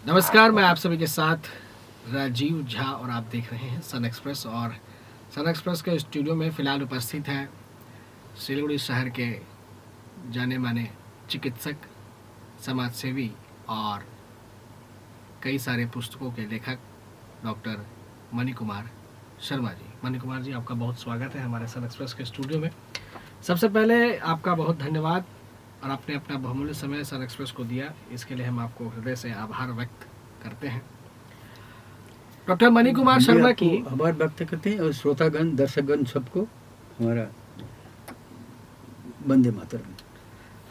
नमस्कार, मैं आप सभी के साथ राजीव झा और आप देख रहे हैं सन एक्सप्रेस। और सन एक्सप्रेस के स्टूडियो में फ़िलहाल उपस्थित हैं सिलीगुड़ी शहर के जाने माने चिकित्सक, समाजसेवी और कई सारे पुस्तकों के लेखक डॉक्टर मणि कुमार शर्मा जी। मणि कुमार जी, आपका बहुत स्वागत है हमारे सन एक्सप्रेस के स्टूडियो में। सबसे पहले आपका बहुत धन्यवाद और आपने अपना बहुमूल्य समय सन एक्सप्रेस को दिया, इसके लिए हम आपको हृदय से आभार व्यक्त करते हैं। डॉक्टर मणि कुमार शर्मा की आभार व्यक्त करते हैं और श्रोतागण, दर्शकगण सबको हमारा वंदे मातरम।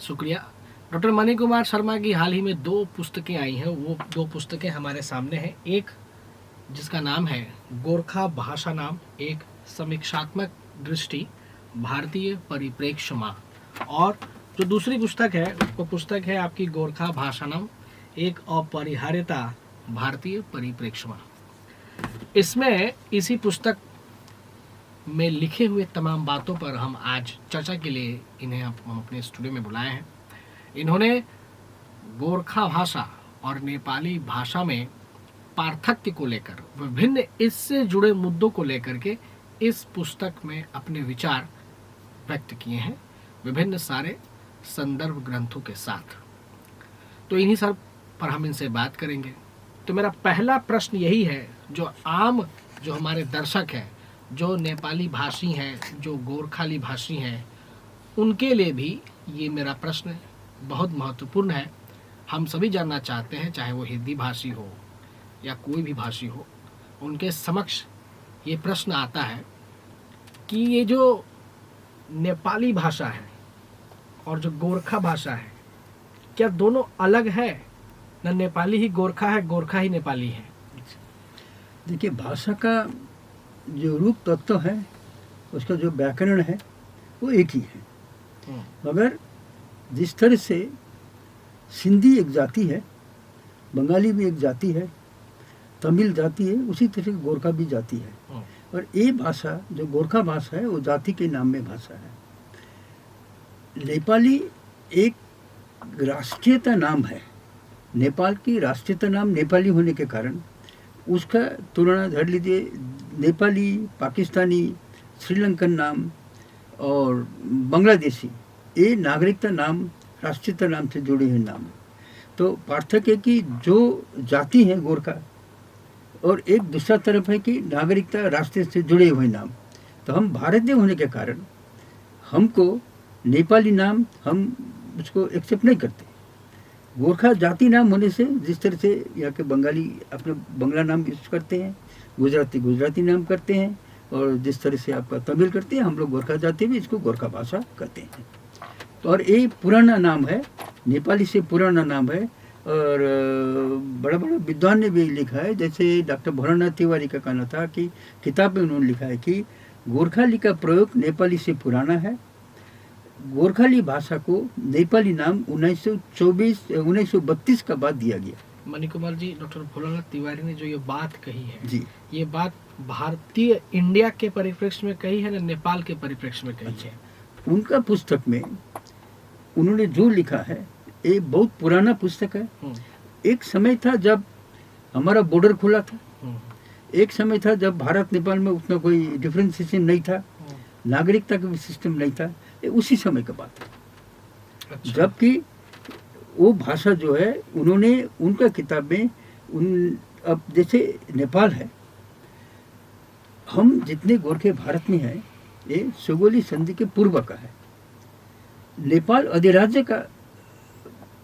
शुक्रिया। डॉक्टर मणि कुमार शर्मा की हाल ही में 2 पुस्तकें आई हैं। वो 2 पुस्तकें हमारे सामने हैं। एक जिसका नाम है गोरखा भाषा नाम, एक समीक्षात्मक दृष्टि भारतीय परिप्रेक्ष्य में, और जो दूसरी पुस्तक है वो पुस्तक है आपकी गोरखा भाषा नाम, एक अपरिहार्यता भारतीय परिप्रेक्ष्य में। इसमें इसी पुस्तक में लिखे हुए तमाम बातों पर हम आज चर्चा के लिए इन्हें हम अपने स्टूडियो में बुलाए हैं। इन्होंने गोरखा भाषा और नेपाली भाषा में पार्थक्य को लेकर, विभिन्न इससे जुड़े मुद्दों को लेकर के इस पुस्तक में अपने विचार व्यक्त किए हैं, विभिन्न सारे संदर्भ ग्रंथों के साथ। तो इन्हीं सब पर हम इनसे बात करेंगे। तो मेरा पहला प्रश्न यही है, जो हमारे दर्शक हैं, जो नेपाली भाषी हैं, जो गोरखाली भाषी हैं, उनके लिए भी ये मेरा प्रश्न बहुत महत्वपूर्ण है। हम सभी जानना चाहते हैं, चाहे वो हिंदी भाषी हो या कोई भी भाषी हो, उनके समक्ष ये प्रश्न आता है कि ये जो नेपाली भाषा है और जो गोरखा भाषा है, क्या दोनों अलग है? न नेपाली ही गोरखा है, गोरखा ही नेपाली है? देखिए, भाषा का जो रूप तत्व है, उसका जो व्याकरण है वो एक ही है। मगर जिस तरह से सिंधी एक जाति है, बंगाली भी एक जाति है, तमिल जाति है, उसी तरह से गोरखा भी जाति है। और ये भाषा जो गोरखा भाषा है वो जाति के नाम में भाषा है। नेपाली एक राष्ट्रीयता नाम है। नेपाल की राष्ट्रीयता नाम नेपाली होने के कारण उसका तुलना धर लीजिए, नेपाली, पाकिस्तानी, श्रीलंकन नाम और बांग्लादेशी, ये नागरिकता नाम, राष्ट्रीयता नाम से जुड़े हुए नाम। तो पार्थक्य है कि जो जाति है गोरखा, और एक दूसरा तरफ है कि नागरिकता राष्ट्रीय से जुड़े हुए नाम। तो हम भारतीय होने के कारण हमको नेपाली नाम हम उसको एक्सेप्ट नहीं करते। गोरखा जाति नाम होने से, जिस तरह से यहाँ के बंगाली अपने बंगला नाम यूज करते हैं, गुजराती गुजराती नाम करते हैं, और जिस तरह से आपका तमिल करते हैं, हम लोग गोरखा जाति भी इसको गोरखा भाषा कहते हैं। तो और ये पुराना नाम है, नेपाली से पुराना नाम है। और बड़ा बड़ा विद्वान ने भी लिखा है, जैसे डॉक्टर भोलानाथ तिवारी का कहना था कि किताब में उन्होंने लिखा है कि गोरखाली का प्रयोग नेपाली से पुराना है। गोरखाली भाषा को नेपाली नाम 1932 का बाद दिया गया। मणि कुमार जी, डॉक्टर भोलानाथ तिवारी ने जो ये बात कही है जी, ये बात भारतीय इंडिया के परिप्रेक्ष्य में कही है, न नेपाल के परिप्रेक्ष्य में कही है? उनका पुस्तक में उन्होंने जो लिखा है ये बहुत पुराना पुस्तक है। एक समय था जब हमारा बॉर्डर खुला था, एक समय था जब भारत नेपाल में उतना कोई डिफरेंशिएशन नहीं था, नागरिकता का भी सिस्टम नहीं था। ये उसी समय का बात है। अच्छा। जबकि वो भाषा जो है, उन्होंने उनका किताब में अब जैसे नेपाल है, हम जितने गोरखे भारत में हैं, ये सुगोली संधि के पूर्व का है। नेपाल अधिराज्य का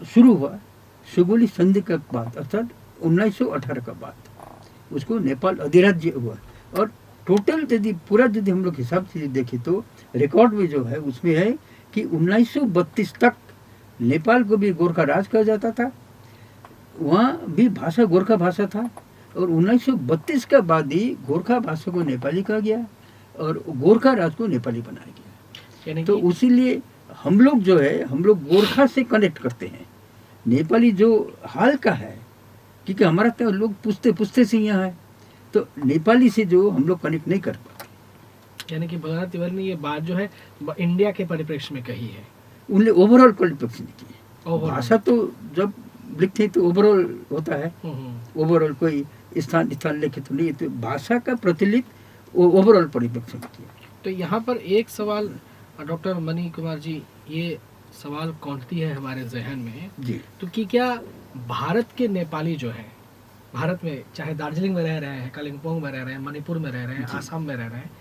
शुरू हुआ सुगोली संधि का बाद, अर्थात 1918 का बाद उसको नेपाल अधिराज्य हुआ। और टोटल यदि हम लोग हिसाब से देखें तो रिकॉर्ड में जो है उसमें है कि 1932 तक नेपाल को भी गोरखा राज कहा जाता था, वहाँ भी भाषा गोरखा भाषा था। और 1932 का बाद ही गोरखा भाषा को नेपाली कहा गया और गोरखा राज को नेपाली बनाया गया। तो उसीलिए हम लोग जो है, हम लोग गोरखा से कनेक्ट करते हैं। नेपाली जो हाल का है, क्योंकि हमारा तो लोग पुछते से यहाँ है, तो नेपाली से जो हम लोग कनेक्ट नहीं कर पाते। यानी कि भोलानाथ तिवारी ने ये बात जो है इंडिया के परिप्रेक्ष्य में कही है, उन्हें ओवरऑल परिप्रेक्ष्य नहीं की। भाषा तो जब लिखते हैं तो ओवरऑल होता है, हम्म। ओवरऑल कोई स्थान स्थान लिखे तो नहीं, तो भाषा का प्रतिलित ओवरऑल परिप्रेक्ष्य में किया। तो यहाँ पर एक सवाल डॉक्टर मणि कुमार जी, ये सवाल कौंधती है हमारे जहन में, जी तो कि क्या भारत के नेपाली जो हैं, भारत में चाहे दार्जिलिंग में रह रहे हैं, कालिम्पोंग में रह रहे हैं, मणिपुर में रह रहे हैं, जी। आसाम में रह रहे हैं,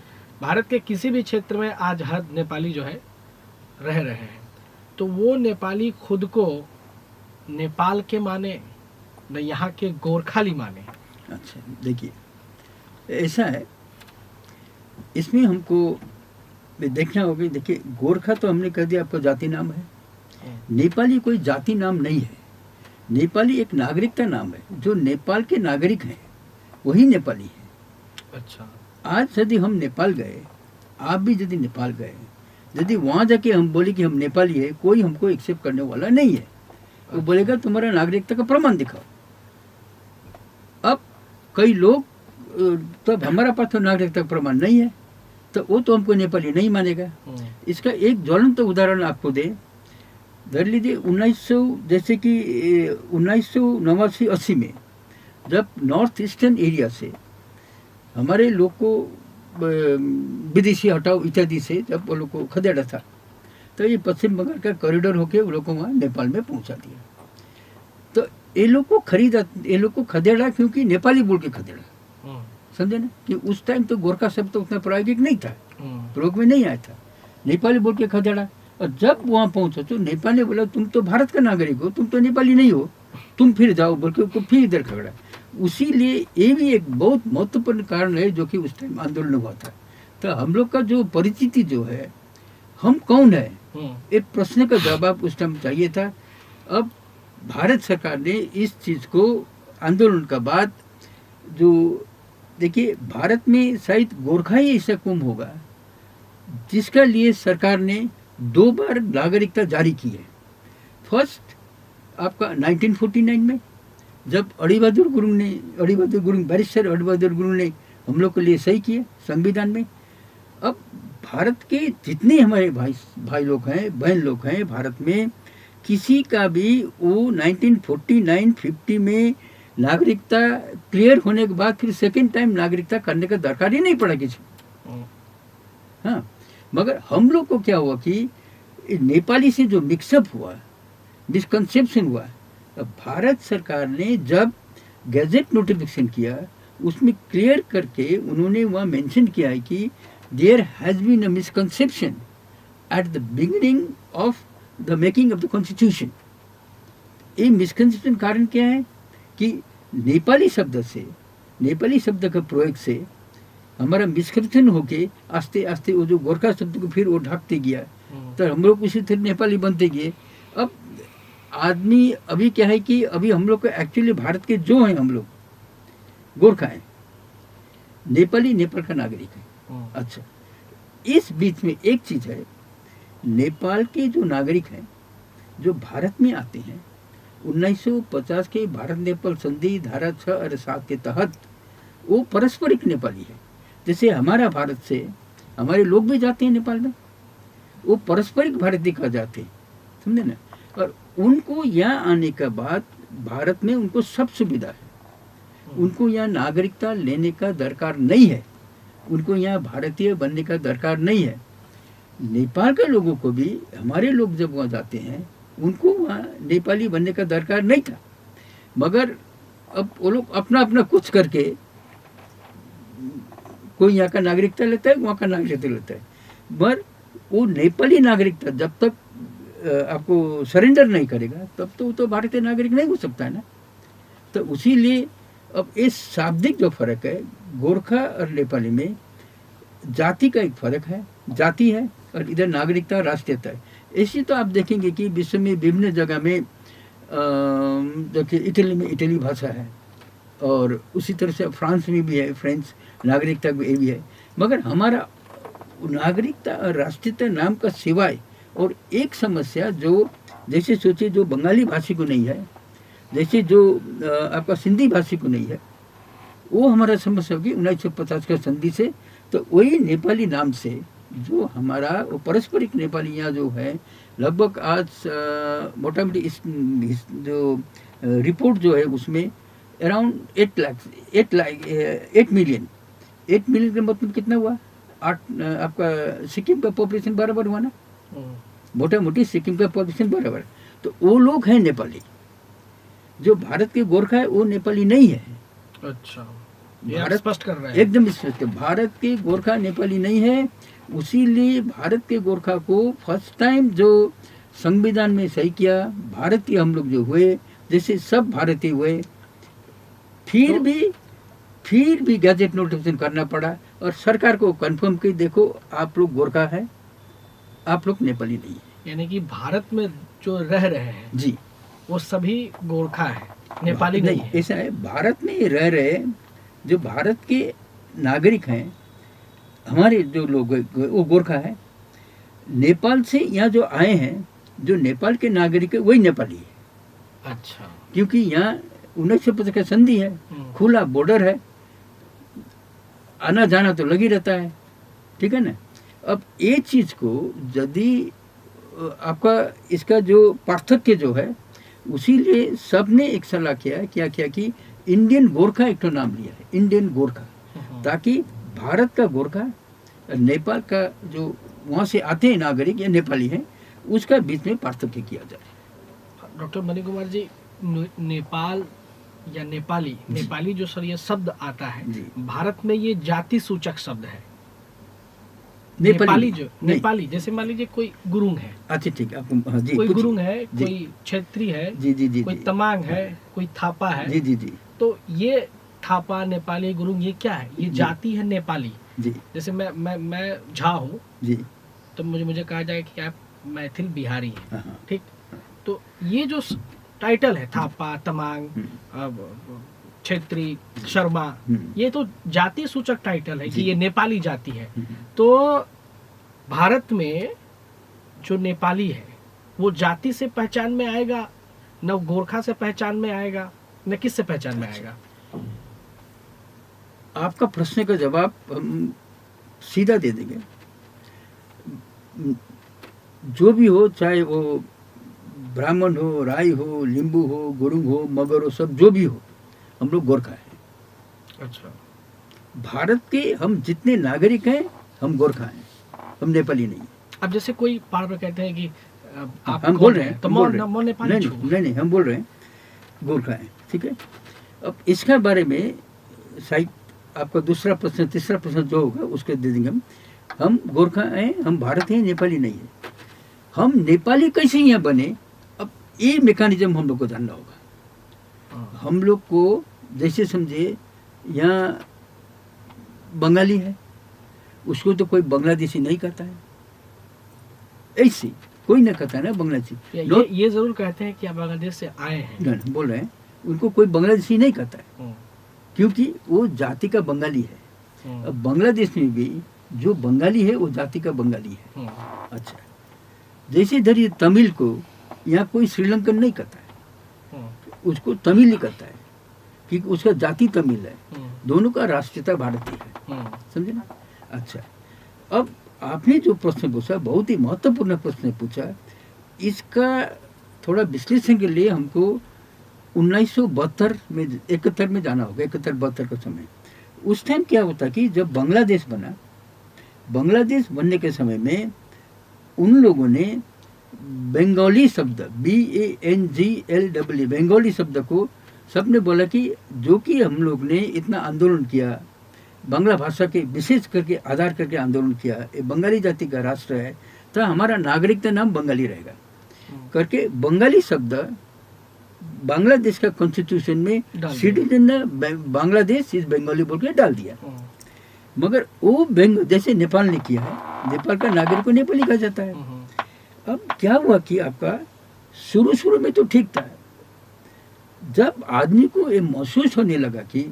भारत के किसी भी क्षेत्र में आज हर नेपाली जो है रह रहे हैं, तो वो नेपाली खुद को नेपाल के माने न यहाँ के गोरखाली माने? अच्छा देखिए, ऐसा है, इसमें हमको देखना होगा। देखिए, गोरखा तो हमने कह दिया आपका जाति नाम है, नेपाली कोई जाति नाम नहीं है। नेपाली एक नागरिकता नाम है, जो नेपाल के नागरिक हैं वही नेपाली है। अच्छा। आज यदि हम नेपाल गए, आप भी यदि नेपाल गए, यदि वहाँ जाके हम बोले कि हम नेपाली है, कोई हमको एक्सेप्ट करने वाला नहीं है। वो बोलेगा तुम्हारा नागरिकता का प्रमाण दिखाओ। अब कई लोग तब हमारा पास तो नागरिकता का प्रमाण नहीं है, तो वो तो हमको नेपाली नहीं मानेगा। इसका एक ज्वलंत उदाहरण आपको दे, धर लीजिए 1900, जैसे कि 1989-80 में जब नॉर्थ ईस्टर्न एरिया से हमारे लोग को विदेशी हटाओ इत्यादि से जब वो लोग को खदेड़ा था, तो ये पश्चिम बंगाल का कॉरिडोर होके वो लोग को वहाँ नेपाल में पहुँचा दिया। तो ये लोग को ये लोग को खदेड़ा, क्योंकि नेपाली बोल के खदेड़ा, समझे ना, कि उस टाइम तो गोरखा शब्द तो उतना प्रायोगिक नहीं था, प्रयोग में नहीं आया था, नेपाली बोल के खदेड़ा। और जब वहाँ पहुँचा तो नेपाल ने बोला तुम तो भारत का नागरिक हो, तुम तो नेपाली नहीं हो, तुम फिर जाओ बोल के उसको फिर इधर खगड़ा। उसी लिए ये भी एक बहुत महत्वपूर्ण कारण है जो कि उस टाइम आंदोलन हुआ था। तो हम लोग का जो परिचिति जो है, हम कौन है, एक प्रश्न का जवाब उस टाइम चाहिए था। अब भारत सरकार ने इस चीज़ को आंदोलन का बाद, जो देखिए भारत में शायद गोरखा ही ऐसा कुंभ होगा जिसका लिए सरकार ने 2 बार नागरिकता जारी की है। फर्स्ट आपका 1949 में, जब अड़ीबहादुर गुरुङ बैरिस्टर अड़ीबहादुर गुरुङ ने हम लोग के लिए सही किया संविधान में। अब भारत के जितने हमारे भाई लोग हैं, बहन लोग हैं भारत में, किसी का भी वो 1949-50 में नागरिकता क्लियर होने के बाद फिर सेकेंड टाइम नागरिकता करने का दरकार ही नहीं पड़ा किसी। हाँ, मगर हम लोग को क्या हुआ कि नेपाली से जो मिक्सअप हुआ, मिसकंसेप्शन हुआ, भारत सरकार ने जब गैजेट नोटिफिकेशन किया उसमें क्लियर करके उन्होंने वहाँ मेंशन किया है कि there has been a misconception at the beginning of the making of the constitution. ये मिसकंसेप्शन कारण क्या है कि नेपाली शब्द का प्रयोग से हमारा मिसकंसेप्शन होके आस्ते आस्ते वो जो गोरखा शब्द को फिर वो ढकते गया, तो हम लोग उसी तरह नेपाली बनते गए। अब आदमी अभी क्या है कि अभी हम लोग को एक्चुअली भारत के जो हैं हम लोग गोरखा हैं, नेपाली नेपाल का नागरिक है। अच्छा, इस बीच में एक चीज़ है, नेपाल के जो नागरिक हैं जो भारत में आते हैं 1950 के भारत नेपाल संधि धारा 6 और 7 के तहत वो पारस्परिक नेपाली है। जैसे हमारा भारत से हमारे लोग भी जाते हैं नेपाल में, वो पारस्परिक भारतीय कहा जाते हैं, समझे ना। और उनको यहाँ आने के बाद भारत में उनको सब सुविधा है, उनको यहाँ नागरिकता लेने का दरकार नहीं है, उनको यहाँ भारतीय बनने का दरकार नहीं है। नेपाल के लोगों को भी हमारे लोग जब वहाँ जाते हैं उनको वहाँ नेपाली बनने का दरकार नहीं था, मगर अब वो लोग अपना अपना कुछ करके कोई यहाँ का नागरिकता लेता है, वहाँ का नागरिकता लेता है, मगर वो नेपाली नागरिकता जब तक आपको सरेंडर नहीं करेगा तब तो वो तो भारतीय नागरिक नहीं हो सकता है ना। तो उसी लिए अब इस शाब्दिक जो फर्क है गोरखा और नेपाली में, जाति का एक फर्क है, जाति है, और इधर नागरिकता राष्ट्रीयता है। ऐसी तो आप देखेंगे कि विश्व में विभिन्न जगह में देखिए इटली में इटली भाषा है, और उसी तरह से फ्रांस में भी है, फ्रेंच नागरिकता भी है, मगर हमारा नागरिकता और राष्ट्रीयता नाम का सिवाय और एक समस्या जो, जैसे सोचिए जो बंगाली भाषी को नहीं है, जैसे जो आपका सिंधी भाषी को नहीं है, वो हमारा समस्या होगी 1950 का संधि से। तो वही नेपाली नाम से जो हमारा वो पारस्परिक नेपाली यहाँ जो है लगभग आज मोटा मोटी जो रिपोर्ट जो है उसमें अराउंड 8 मिलियन का मतलब कितना हुआ? आपका सिक्किम का पॉपुलेशन बराबर हुआ ना, मोटा मोटी सिक्किम का पॉपुलेशन बराबर। तो वो लोग हैं नेपाली। जो भारत के गोरखा है वो नेपाली नहीं है। अच्छा, ये आप भारत स्पष्ट कर रहे हैं। एकदम स्पष्ट है, भारत के गोरखा नेपाली नहीं है। उसीलिए भारत के गोरखा को फर्स्ट टाइम जो संविधान में सही किया, भारतीय हम लोग जो हुए, जैसे सब भारतीय हुए, फिर भी गैजेट नोटिफिकेशन करना पड़ा और सरकार को कंफर्म की देखो आप लोग गोरखा है, आप लोग नेपाली नहीं है। यानी कि भारत में जो रह रहे हैं जी, वो सभी गोरखा है, नेपाली नहीं है। ऐसा है, भारत में रह रहे जो भारत के नागरिक हैं, हमारे जो लोग वो गोरखा है। नेपाल से यहाँ जो आए हैं, जो नेपाल के नागरिक है वही नेपाली है। अच्छा, क्योंकि यहाँ 1950 का संधि है, खुला बॉर्डर है, आना जाना तो लगी रहता है, ठीक है ना। अब ये चीज़ को यदि आपका इसका जो पार्थक्य जो है, उसीलिए सबने एक सलाह किया, क्या किया कि इंडियन गोरखा एक तो नाम लिया है, इंडियन गोरखा, ताकि भारत का गोरखा नेपाल का जो वहाँ से आते हैं नागरिक या नेपाली हैं, उसका बीच में पार्थक्य किया जाए। डॉक्टर मणि कुमार जी, नेपाल या नेपाली जो सर ये शब्द आता है, भारत में ये जाति सूचक शब्द है। नेपाली जैसे मान लीजिए कोई गुरुंग है, अच्छा ठीक है, आपको हाँ जी, कोई गुरुंग है, कोई क्षेत्री है, जी, कोई तमांग है, कोई थापा है, जी, तो ये थापा, नेपाली, गुरुंग, ये क्या है? ये जाति है नेपाली। जी, जैसे मैं झा हूँ जी, तो मुझे कहा जाए कि आप मैथिल बिहारी हैं, हाँ, ठीक। तो ये जो टाइटल है, थापा, तमांग, क्षेत्री, शर्मा, ये तो जाति सूचक टाइटल है कि ये नेपाली जाति है। तो भारत में जो नेपाली है वो जाति से पहचान में आएगा, न गोरखा से पहचान में आएगा, न किस से पहचान में आएगा? आपका प्रश्न का जवाब हम सीधा दे देंगे। जो भी हो, चाहे वो ब्राह्मण हो, राई हो, लिंबू हो, गुरुंग हो, मगर हो, सब जो भी हो, हम लोग गोरखा हैं। अच्छा, भारत के हम जितने नागरिक हैं, हम गोरखा हैं, हम नेपाली नहीं। अब जैसे कोई बार बार कहते हैं कि आप हम बोल रहे हैं, तो नेपाली नहीं, हम बोल रहे हैं गोरखा हैं, ठीक है। अब इसके बारे में शायद आपका दूसरा प्रश्न, तीसरा प्रश्न जो होगा उसके दे देंगे हम गोरखा हैं, हम भारत हैं, नेपाली नहीं है। हम नेपाली कैसे यहाँ बने, अब ये मैकेनिज्म हम लोग को जानना होगा। हम लोग को जैसे समझे यहाँ बंगाली है, उसको तो कोई बांग्लादेशी नहीं कहता है, ऐसे कोई ना कहता है ना बांग्लादेशी। ये जरूर कहते हैं कि आप बांग्लादेश से आए हैं, बोल रहे हैं, उनको कोई बांग्लादेशी नहीं कहता है, क्योंककि वो जाति का बंगाली है। अब बांग्लादेश में भी जो बंगाली है वो जाति का बंगाली है। अच्छा, जैसे इधर ये तमिल को यहाँ कोई श्रीलंकन नहीं कहता है, उसको तमिल ही कहता है, क्योंकि उसका जाति तमिल है, दोनों का राष्ट्रीयता भारतीय है, समझे ना। अच्छा, अब आपने जो प्रश्न पूछा बहुत ही महत्वपूर्ण प्रश्न पूछा, इसका थोड़ा विश्लेषण के लिए हमको 1972 में 71 में जाना होगा, 71-72 का समय। उस टाइम क्या होता कि जब बांग्लादेश बना, बांग्लादेश बनने के समय में उन लोगों ने बंगाली शब्द BANGLE बंगाली शब्द को सबने बोला कि जो कि हम लोग ने इतना आंदोलन किया, बांग्ला भाषा के विशेष करके आधार करके आंदोलन किया, ये बंगाली जाति का राष्ट्र है, तो हमारा नागरिकता नाम बंगाली रहेगा करके बंगाली शब्द बांग्लादेश का कॉन्स्टिट्यूशन में सिटीजन बांग्लादेश इस बंगाली बोल के डाल दिया। मगर वो जैसे नेपाल ने किया है, नेपाल का नागरिक को नेपाली कहा जाता है। अब क्या हुआ कि आपका शुरू में तो ठीक था, जब आदमी को ये महसूस होने लगा कि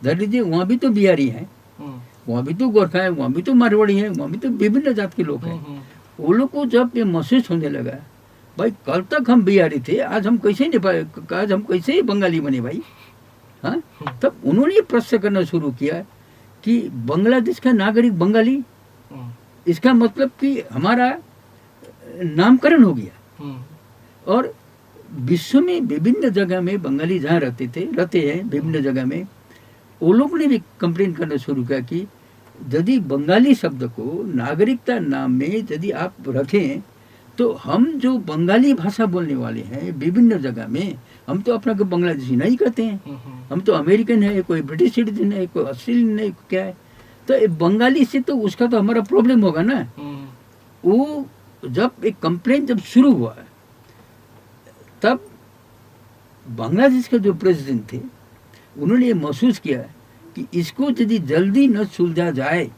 धर लीजिए वहाँ भी तो बिहारी हैं, वहाँ भी तो गोरखा है, वहाँ भी तो मारवाड़ी है, वहाँ भी तो विभिन्न जात के लोग हैं, वो लोग को जब ये महसूस होने लगा, भाई कल तक हम बिहारी थे, आज हम कैसे बंगाली बने भाई, हाँ, तब उन्होंने प्रश्न करना शुरू किया कि बांग्लादेश का नागरिक बंगाली, इसका मतलब कि हमारा नामकरण हो गया और विश्व में विभिन्न जगह में बंगाली जहाँ रहते हैं विभिन्न जगह में, वो लोग ने भी कंप्लेन करना शुरू किया कि यदि बंगाली शब्द को नागरिकता नाम में यदि आप रखें तो हम जो बंगाली भाषा बोलने वाले हैं विभिन्न जगह में, हम तो अपना को बांग्लादेशी नहीं कहते हैं, हम तो अमेरिकन है, कोई ब्रिटिश सिटीजन है, कोई ऑस्ट्रेलियन है, क्या है, तो ये बंगाली से तो उसका तो हमारा प्रॉब्लम होगा ना। वो जब एक कंप्लेन जब शुरू हुआ तब बांग्लादेश के जो प्रेसिडेंट थे उन्होंने ये महसूस किया कि इसको यदि जल्दी न सुलझा जाए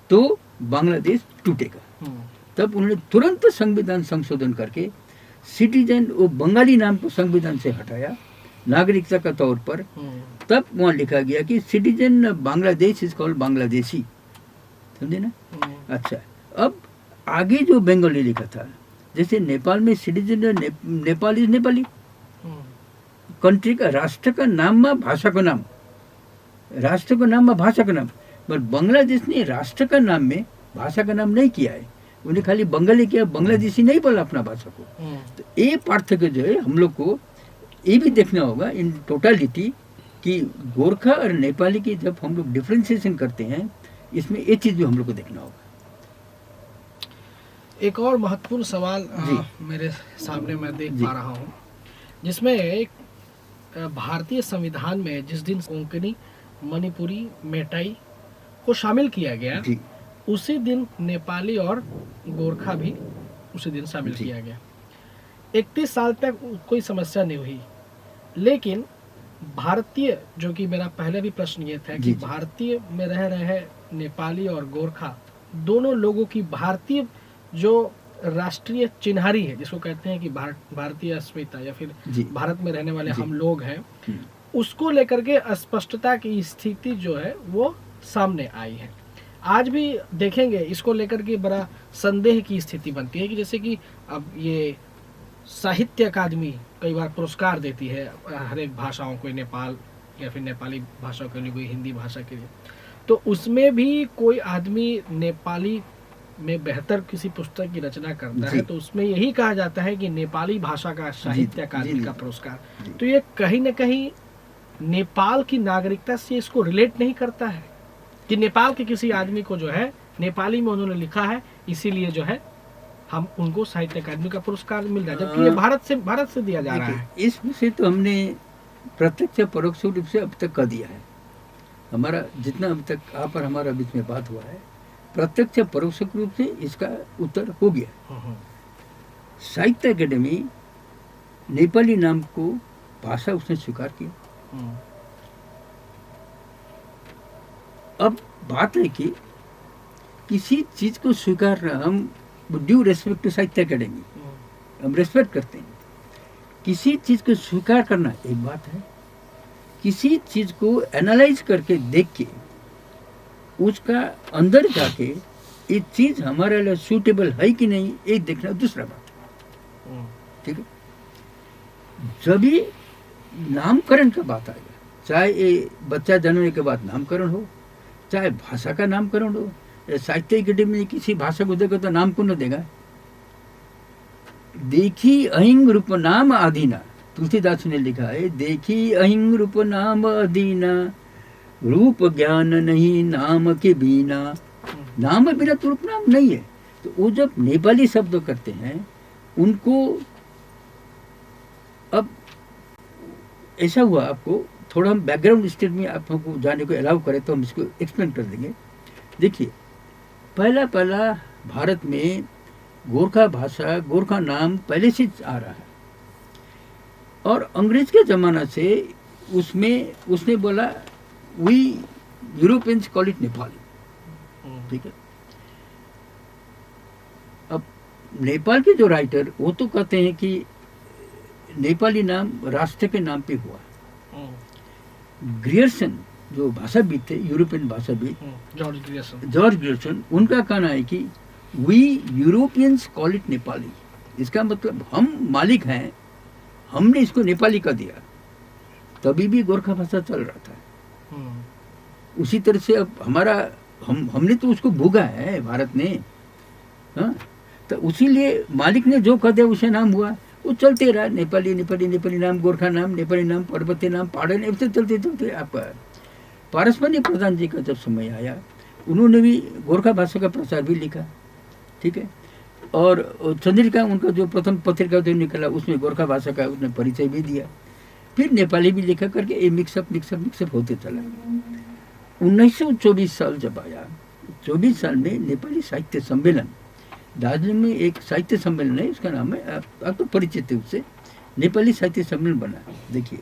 तो बांग्लादेश टूटेगा। तब उन्होंने तुरंत संविधान संशोधन करके सिटीजन वो बंगाली नाम को संविधान से हटाया नागरिकता का तौर पर। तब वहाँ लिखा गया कि citizen Bangladesh is called Bangladeshi, समझे ना। अच्छा, अब आगे जो बंगाली लिखा था, जैसे नेपाल में citizen Nepal is Nepali, country का राष्ट्र का नाम में भाषा का नाम, राष्ट्र का नाम में भाषा का नाम, पर बांग्लादेश ने राष्ट्र का नाम में भाषा का नाम नहीं किया है, उन्हें खाली बंगाली किया, बांग्लादेशी नहीं बोला अपना भाषा को। तो ये पार्थक्य जो है हम लोग को ये भी देखना होगा इन टोटालिटी कि गोरखा और नेपाली की जब हम लोग डिफ्रेंसिएशन करते हैं, इसमें ये चीज भी हम लोग को देखना होगा। एक और महत्वपूर्ण सवाल मेरे सामने मैं देख पा रहा हूँ, जिसमें एक भारतीय संविधान में जिस दिन कोंकणी, मणिपुरी, मेटाई को शामिल किया गया, उसी दिन नेपाली और गोरखा भी उसी दिन शामिल किया गया। 31 साल तक कोई समस्या नहीं हुई, लेकिन भारतीय, जो कि मेरा पहले भी प्रश्न ये था कि भारतीय में रह रहे नेपाली और गोरखा दोनों लोगों की भारतीय जो राष्ट्रीय चिन्हारी है, जिसको कहते हैं कि भारतीय अस्मिता या फिर भारत में रहने वाले हम लोग हैं, उसको लेकर के अस्पष्टता की स्थिति जो है वो सामने आई है। आज भी देखेंगे इसको लेकर के बड़ा संदेह की स्थिति बनती है कि जैसे कि अब ये साहित्य अकादमी कई बार पुरस्कार देती है हर एक भाषाओं को, नेपाल या फिर नेपाली भाषा के लिए, कोई हिंदी भाषा के लिए, तो उसमें भी कोई आदमी नेपाली में बेहतर किसी पुस्तक की रचना करता है तो उसमें यही कहा जाता है कि नेपाली भाषा का साहित्य अकादमी का पुरस्कार। तो ये कहीं न कहीं नेपाल की नागरिकता से इसको रिलेट नहीं करता है कि नेपाल के किसी आदमी को जो है नेपाली में उन्होंने लिखा है, इसीलिए जो है हम उनको साहित्य अकादमी का पुरस्कार मिल रहा है, जबकि ये भारत से दिया जा रहा है। इस विषय तो हमने प्रत्यक्ष परोक्ष रूप से अब तक कर दिया है। हमारा जितना अब तक आप और हमारा बीच में बात हुआ है, प्रत्यक्ष परोक्ष रूप से इसका उत्तर हो गया। साहित्य अकादमी नेपाली नाम को भाषा उसने स्वीकार किया। अब बात है कि किसी चीज को स्वीकार, हम ड्यू रेस्पेक्ट टू साहित्य अकादमी, हम रेस्पेक्ट करते हैं। किसी चीज को स्वीकार करना एक बात है, किसी चीज को एनालाइज करके देख के उसका अंदर जाके ये चीज हमारे लिए सूटेबल है कि नहीं, ये देखना दूसरा बात है। ठीक है, जब भी नामकरण का बात आएगा, चाहे ये बच्चा जन्मने के बाद नामकरण हो, चाहे भाषा का नामकरण हो, साहित्य अकादमी में किसी भाषा को देगा तो नाम को न देगा। देखी अहिंग रूप नाम आदीना, तुलसीदास ने लिखा है, देखी अहिंग रूप नाम आदीना, रूप ज्ञान नहीं नाम के बिना। नाम बिना तो रूप नाम नहीं है। तो वो जब नेपाली शब्द करते हैं उनको, अब ऐसा हुआ, आपको थोड़ा हम बैकग्राउंड स्टेट में आप हमको जाने को अलाउ करें तो हम इसको एक्सप्लेन कर देंगे। देखिए, पहला भारत में गोरखा भाषा, गोरखा नाम पहले से आ रहा है, और अंग्रेज के ज़माना से उसमें उसने बोला we Europeans call it Nepali. ठीक है, अब नेपाल के जो राइटर वो तो कहते हैं कि नेपाली नाम राष्ट्र के नाम पे हुआ। ग्रियर्सन जो भाषाविद थे, यूरोपियन भाषाविद, जॉर्ज ग्रियर्सन, उनका कहना है कि we Europeans call it Nepali. इसका मतलब हम मालिक हैं, हमने इसको नेपाली का दिया, तभी भी गोरखा भाषा चल रहा था। उसी तरह से अब हमारा हमने तो उसको भोगा है भारत ने, हाँ, तो उसी लिए मालिक ने जो कह दिया उसे नाम हुआ। वो चलते रहा, नेपाली नेपाली नेपाली नाम, गोरखा नाम, नेपाली नाम, पर्वतीय नाम, पहाड़ी नाम, ऐसे चलते चलते आपका पारसमणि प्रधान जी का जब समय आया, उन्होंने भी गोरखा भाषा का प्रचार भी लिखा, ठीक है। और चंद्रिका उनका जो प्रथम पत्रिका जो निकला उसमें गोरखा भाषा का उसने परिचय भी दिया। फिर नेपाली भी लिखा करके ये मिक्सअप होते चला। 1924 साल जब आया, 24 साल में नेपाली साहित्य सम्मेलन, दार्जिलिंग में एक साहित्य सम्मेलन है, उसका नाम है, आप तो परिचित है उससे, नेपाली साहित्य सम्मेलन बना। देखिए,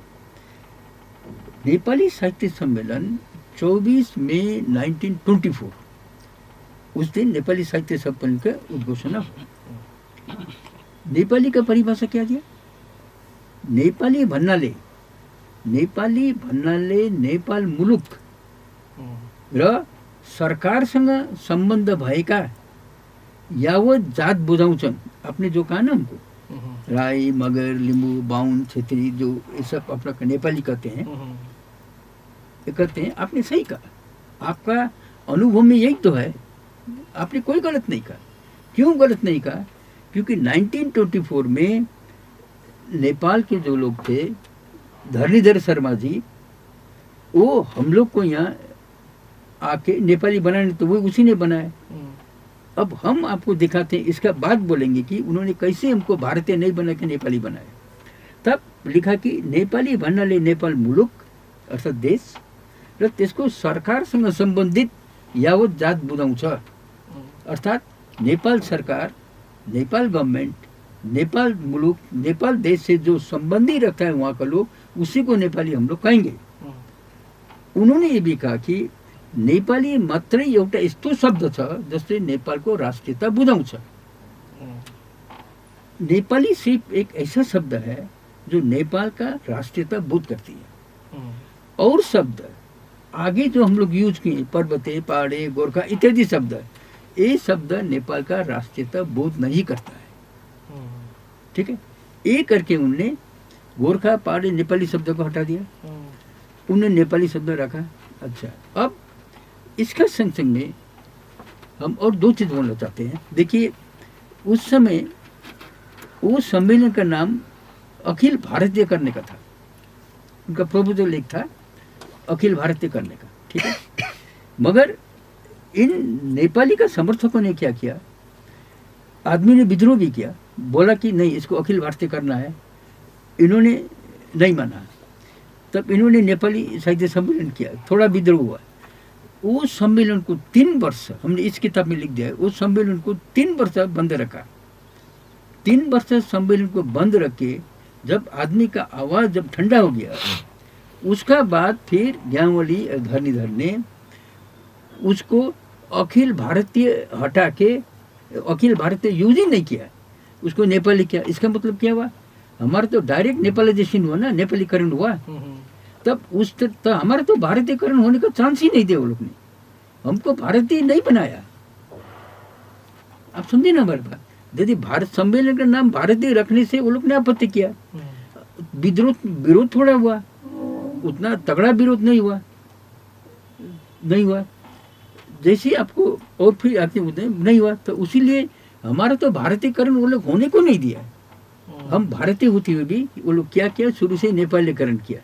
नेपाली साहित्य सम्मेलन 24 मई 1924, उस दिन नेपाली साहित्य सम्मेलन का उद्घोषणा हुआ। नेपाली का परिभाषा क्या दिया? नेपाली भन्नाले नेपाल मुलुक र सरकारसँग सम्बन्ध भएका यावत जात बुझाउँछन्। आपने जो कहा ना हमको, राई, मगर, लिम्बू, बाहुन, क्षेत्री, जो ये सब अपना नेपाली कहते हैं, आपने सही कहा। आपका अनुभव में यही तो है, आपने कोई गलत नहीं कहा। क्यों गलत नहीं कहा? क्योंकि 1924 में नेपाल के जो लोग थे, धरणीधर शर्मा जी, वो हम लोग को यहाँ आके नेपाली बनाने, तो वो उसी ने बनाया। अब हम आपको दिखाते हैं, इसका बाद बोलेंगे कि उन्होंने कैसे हमको भारतीय नहीं बना के नेपाली बनाया। तब लिखा कि नेपाली भन्नाले नेपाल मुलुक अर्थात देश र त्यसको सरकारसँग सम्बन्धित यावत जात बुझाउँछ। अर्थात नेपाल सरकार, नेपाल गवर्नमेंट, नेपाल मुलुक, नेपाल देश से जो संबंधी रखता है वहाँ का लोग, उसी को नेपाली हम लोग कहेंगे। उन्होंने ये भी कहा कि नेपाली मात्रै एउटा यस्तो शब्द छ जसले नेपालको राष्ट्रियता बुझाउँछ। नेपाली सिर्फ एक ऐसा शब्द है जो नेपाल का राष्ट्रियता बोध करती है। और शब्द आगे जो हम लोग यूज किए, पर्वते, पहाड़े, गोरखा इत्यादि शब्द, ये शब्द नेपाल का राष्ट्रीयता बोध नहीं करता है। ठीक है, ये करके उनने गोरखा, पहाड़ी, नेपाली शब्द को हटा दिया, उन्होंने नेपाली शब्द रखा। अच्छा, अब इसका संग संग में हम और दो चीज बोलना चाहते हैं। देखिए, उस समय वो सम्मेलन का नाम अखिल भारतीय करने का था, उनका प्रपोजल एक था अखिल भारतीय करने का, ठीक है। मगर इन नेपाली का समर्थकों ने क्या किया, आदमी ने विद्रोह भी किया, बोला कि नहीं, इसको अखिल भारतीय करना है। इन्होंने नहीं माना। तब इन्होंने नेपाली साहित्य सम्मेलन किया, थोड़ा विद्रोह हुआ। वो सम्मेलन को 3 वर्ष, हमने इस किताब में लिख दिया है, उस सम्मेलन को 3 वर्ष बंद रखा। 3 वर्ष सम्मेलन को बंद रख के जब आदमी का आवाज जब ठंडा हो गया, उसका बाद फिर ज्ञानवली धरणीधर ने उसको अखिल भारतीय हटा के अखिल भारतीय यूज ही नहीं किया, उसको नेपाली किया। इसका मतलब क्या हुआ, हमारा तो डायरेक्ट नेपालाइजेशन हुआ ना, नेपालीकरण हुआ। तब तो हमारा तो भारतीयकरण होने का चांस ही नहीं दिया वो लोग ने, हमको भारतीय नहीं बनाया। आप समझे ना हमारी बात। यदि भारत सम्मेलन का नाम भारतीय रखने से वो लोग ने आपत्ति किया, विरोध थोड़ा हुआ, उतना तगड़ा विरोध नहीं हुआ जैसे आपको, और फिर आपने नहीं हुआ, तो उसीलिए हमारा तो भारतीयकरण वो लोग होने को नहीं दिया। हम भारतीय होते हुए भी वो लोग क्या किया, शुरू से नेपालीकरण किया।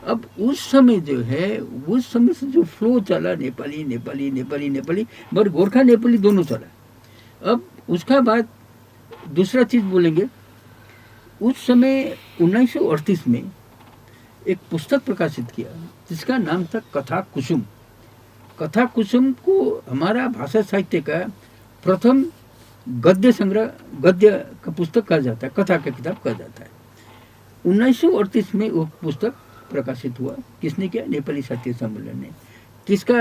अब उस समय जो है, उस समय से जो फ्लो चला, नेपाली नेपाली नेपाली नेपाली, मगर गोरखा नेपाली दोनों चला। अब उसका बाद दूसरा चीज बोलेंगे, उस समय 1938 में एक पुस्तक प्रकाशित किया जिसका नाम था कथा कुसुम। कथा कुसुम को हमारा भाषा साहित्य का प्रथम गद्य संग्रह, गद्य का पुस्तक कहा जाता है, कथा का किताब कहा जाता है। 1938 में वो पुस्तक प्रकाशित हुआ। किसने किया? नेपाली साहित्य सम्मेलन ने। किसका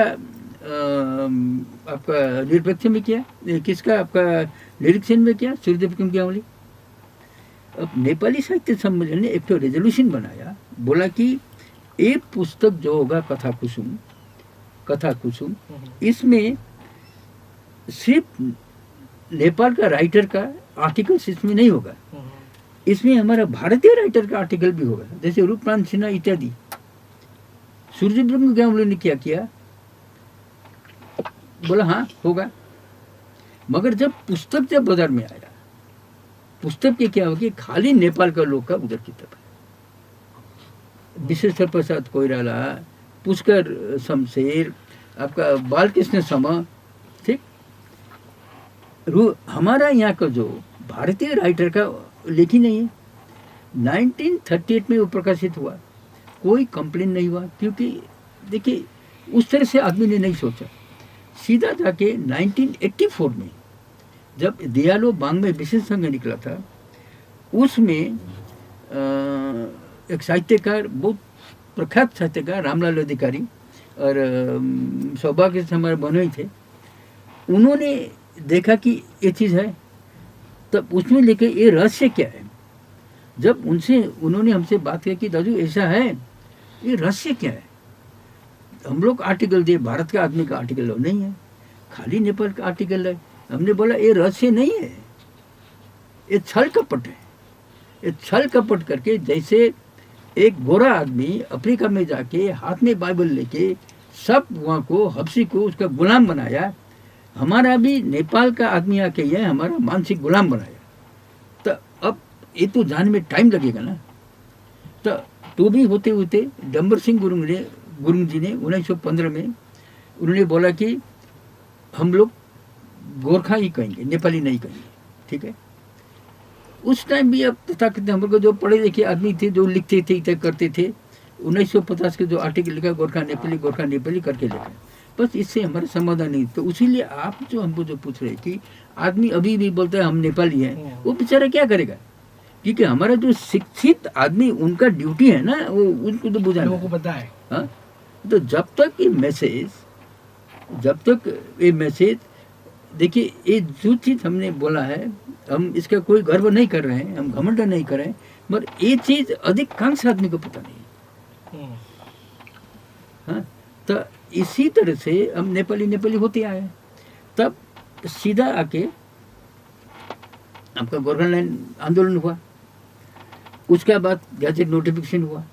आपका निरपेक्ष में किया, किसका आपका निरीक्षण में किया? सूर्यदेव ज्ञानवली। अब नेपाली साहित्य सम्मेलन ने एक तो रेजोल्यूशन बनाया, बोला कि एक पुस्तक जो होगा कथा कुसुम, इसमें सिर्फ नेपाल का राइटर का आर्टिकल्स इसमें नहीं होगा, इसमें हमारा भारतीय राइटर का आर्टिकल भी होगा, जैसे रूपनाथ सिन्हा इत्यादि। सूर्यदेव ज्ञानवली ने क्या किया, बोला हाँ होगा। मगर जब पुस्तक बाजार में आया, पुस्तक के क्या होगी, खाली नेपाल का लोग का उधर किताब है। विश्वेश्वर प्रसाद कोइराला, पुष्कर शमशेर, आपका बालकृष्ण समा, ठीक। हमारा यहाँ का जो भारतीय राइटर का लेख ही नहीं है। 1938 में वो प्रकाशित हुआ, कोई कंप्लेन नहीं हुआ, क्योंकि देखिए उस तरह से आदमी ने नहीं सोचा। सीधा जाके 1984 में जब दियालो बांग में विशेष संघ निकला था, उसमें एक साहित्यकार, बहुत प्रख्यात साहित्यकार रामलाल अधिकारी और सौभाग्य से हमारे बनोई थे, उन्होंने देखा कि ये चीज़ है, तब उसमें लेके ये रहस्य क्या है। जब उन्होंने हमसे बात की कि दादू ऐसा है, ये रहस्य क्या है। हम लोग आर्टिकल दिए, भारत का आदमी का आर्टिकल नहीं है, खाली नेपाल का आर्टिकल है। हमने बोला ये रहस्य नहीं है, ये छल कपट है। ये छल कपट करके, जैसे एक गोरा आदमी अफ्रीका में जाके हाथ में बाइबल लेके सब वहाँ को, हबशी को उसका गुलाम बनाया, हमारा भी नेपाल का आदमी आके ये हमारा मानसिक गुलाम बनाया। तो अब ये तो जानने में टाइम लगेगा ना। तो भी होते होते डम्बर सिंह गुरुंग जी ने 1915 में उन्होंने बोला कि हम लोग गोरखा ही कहेंगे, नेपाली नहीं कहेंगे, ठीक है। उस टाइम भी अब तथाकथित हम लोग जो पढ़े लिखे आदमी थे, जो लिखते थे, तय करते थे, 1950 के जो आर्टिकल लिखा गोरखा नेपाली करके लिखा, बस इससे हमारा समाधान नहीं। तो इसीलिए आप जो हमको जो पूछ रहे कि आदमी अभी भी बोलता है हम नेपाली हैं, वो बेचारा क्या करेगा, क्योंकि हमारा जो शिक्षित आदमी, उनका ड्यूटी है ना, वो उनको तो बुझाना को पता है। हाँ, तो जब तक ये मैसेज देखिए, ये जो चीज़ हमने बोला है, हम इसका कोई गर्व नहीं कर रहे हैं, हम घमंड नहीं कर रहे हैं, मगर ये चीज़ अधिकांश आदमी को पता नहीं। हाँ, तो इसी तरह से हम नेपाली होते आए हैं। तब सीधा आके आपका गोरखालैंड आंदोलन हुआ, उसके बाद गैजेट नोटिफिकेशन हुआ।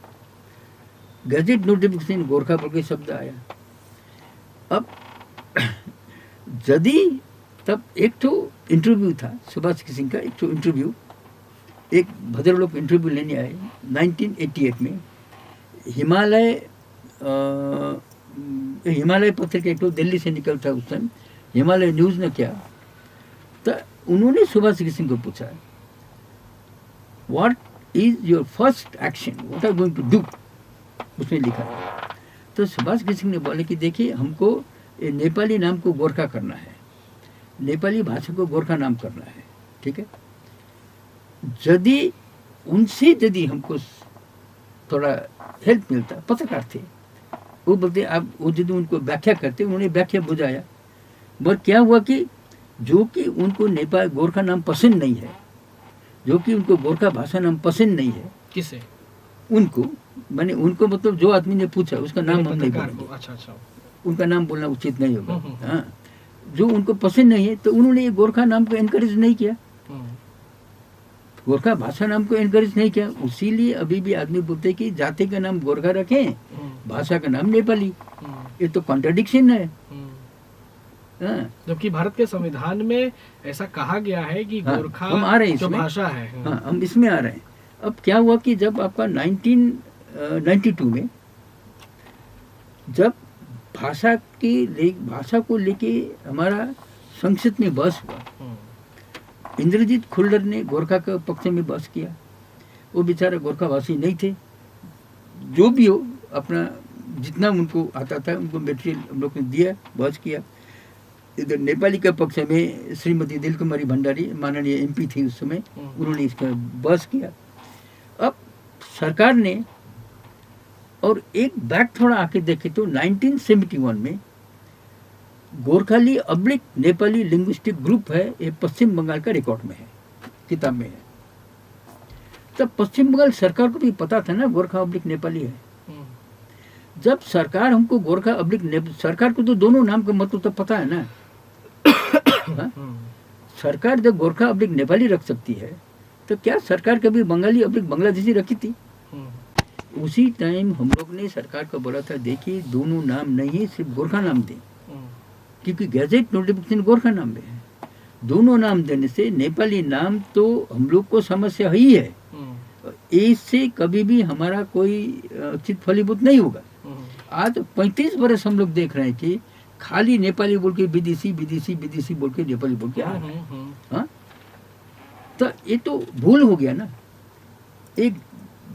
गैजेट नोटिफिकेशन गोरखा बोल के शब्द आया। अब यदि तब एक तो इंटरव्यू था सुभाष सिंह का, एक तो इंटरव्यू, एक भद्रलोक इंटरव्यू लेने आए 1988 में। हिमालय पत्रिका एक तो दिल्ली से निकलता उस टाइम, हिमालय न्यूज़ ने क्या, तो उन्होंने सुभाष सिंह को पूछा, what is your first action, what are going to do, उसमें लिखा है। तो सुभाष सिंह ने बोले कि देखिए, हमको नेपाली नाम को गोरखा करना है, नेपाली भाषा को गोरखा नाम करना है, ठीक है। यदि हमको थोड़ा हेल्प मिलता, पत्रकार थे वो बोलते, आप वो यदि उनको व्याख्या करते, उन्होंने व्याख्या बुझाया, मगर क्या हुआ कि जो कि उनको नेपाल गोरखा नाम पसंद नहीं है, जो कि उनको गोरखा भाषा नाम पसंद नहीं है, किसे? उनको, माने उनको मतलब जो आदमी ने पूछा उसका नाम हम नहीं बोलेंगे। अच्छा, उनका नाम बोलना उचित नहीं होगा। हाँ, जो उनको पसंद नहीं है, तो उन्होंने ये गोरखा नाम को एनकरेज नहीं किया, गोरखा भाषा नाम को एनकरेज नहीं किया। इसीलिए अभी भी आदमी बोलते हैं कि जाति का नाम गोरखा रखें, भाषा का नाम नेपाली। ये तो कॉन्ट्रडिक्शन है। जबकि भारत के संविधान में ऐसा कहा गया है कि गोरखा हम आ रहे हैं जो इसमें, भाषा है। हाँ, हम इसमें आ रहे हैं। अब क्या हुआ कि जब आपका 1992 में जब भाषा को लेके हमारा संसद में बहस हुआ, इंद्रजीत खुल्लर ने गोरखा के पक्ष में बहस किया। वो बेचारा गोरखावासी नहीं थे, जो भी हो अपना जितना उनको आता था उनको मटेरियल हम लोग ने दिया, बहस किया। इधर नेपाली के पक्ष में श्रीमती दिलकुमारी भंडारी माननीय एमपी थी उस समय, उन्होंने इसका बहस किया। अब सरकार ने, और एक बैक थोड़ा आके देखे तो 1971 में Gorkhali oblique Nepali linguistic group है, ये पश्चिम बंगाल का रिकॉर्ड में है, किताब में है। तब पश्चिम बंगाल सरकार को भी पता था ना गोरखा अब्लिक नेपाली है। जब सरकार हमको गोरखा अब्लिक, सरकार को तो दोनों नाम का मतलब तो पता है ना। सरकार जब गोरखा अब्लिक नेपाली रख सकती है, तो क्या सरकार कभी बंगाली अब्लिक बांग्लादेशी रखी थी? उसी टाइम हम लोग ने सरकार को बोला था, देखिए दोनों नाम नहीं, सिर्फ गोरखा नाम दें, क्योंकि गैजेट नोटिफिकेशन गोरखा नाम में है। दोनों नाम देने से नेपाली नाम तो हम लोग को समस्या ही है, इससे कभी भी हमारा कोई चित फलीभूत नहीं होगा। आज 35 वर्ष हम लोग देख रहे हैं कि खाली नेपाली बोल के विदेशी विदेशी विदेशी बोल के नेपाली बोल के आ रहे हैं। हाँ, तो ये तो भूल हो गया ना, एक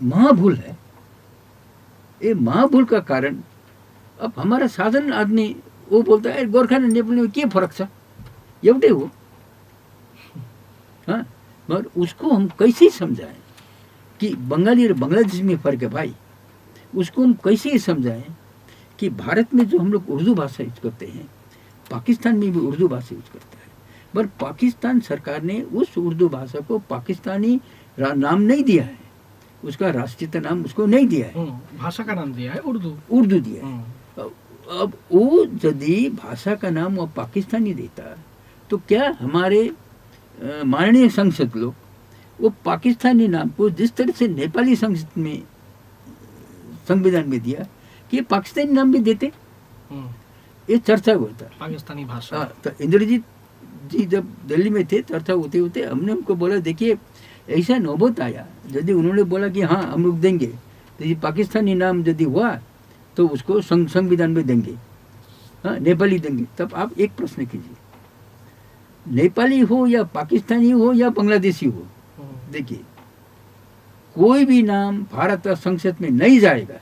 महाभूल है। ये महाभूल का कारण अब हमारा साधारण आदमी वो बोलता है गोरखा ने नेपाली में के फर्क छ, एउटै हो। हाँ, मगर उसको हम कैसे समझाएं कि बंगाली और बांग्लादेशी में फर्क है भाई। उसको हम कैसे समझाएं कि भारत में जो हम लोग उर्दू भाषा यूज करते हैं, पाकिस्तान में भी उर्दू भाषा यूज करता है, पर पाकिस्तान सरकार ने उस उर्दू भाषा को पाकिस्तानी नाम नहीं दिया है, उसका राष्ट्रीय नाम उसको नहीं दिया है, भाषा का नाम दिया है उर्दू दिया है। अब वो यदि भाषा का नाम वो पाकिस्तानी देता तो क्या हमारे माननीय संसद लोग वो पाकिस्तानी नाम को जिस तरह से नेपाली संसद में संविधान में दिया कि पाकिस्तानी नाम भी देते, ये चर्चा हुआ था पाकिस्तानी भाषा। तो इंद्रजीत जी जब दिल्ली में थे, चर्चा होते होते हमने उनको बोला देखिए ऐसा नौबत आया, यदि उन्होंने बोला कि हाँ हम लोग देंगे, तो ये पाकिस्तानी नाम यदि हुआ तो उसको संविधान में देंगे, हाँ नेपाली देंगे। तब आप एक प्रश्न कीजिए, नेपाली हो या पाकिस्तानी हो या बांग्लादेशी हो, देखिए कोई भी नाम भारत का संसद में नहीं जाएगा,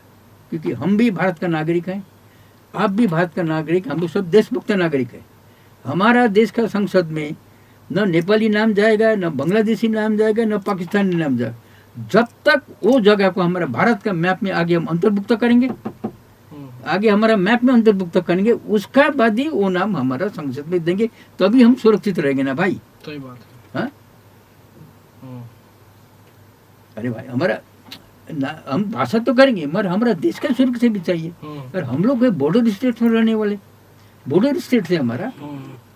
क्योंकि हम भी भारत का नागरिक हैं, आप भी भारत का नागरिक, हम लोग सब देशभक्त नागरिक हैं। हमारा देश का संसद में न नेपाली नाम जाएगा, न बांग्लादेशी नाम जाएगा, न पाकिस्तानी नाम जाएगा। जब तक वो जगह को हमारा भारत का मैप में आगे हम अंतर्भुक्त करेंगे, आगे हमारा मैप में अंतर्भुक्त करेंगे, उसका बाद ही वो नाम हमारा संसद में देंगे, तभी हम सुरक्षित रहेंगे ना भाई। सही बात है। हाँ, अरे भाई हमारा हम भाषा तो करेंगे मगर हमारा देश का सुरक्षा भी चाहिए। और हम लोग बॉर्डर स्टेट में रहने वाले, बॉर्डर स्टेट से हमारा,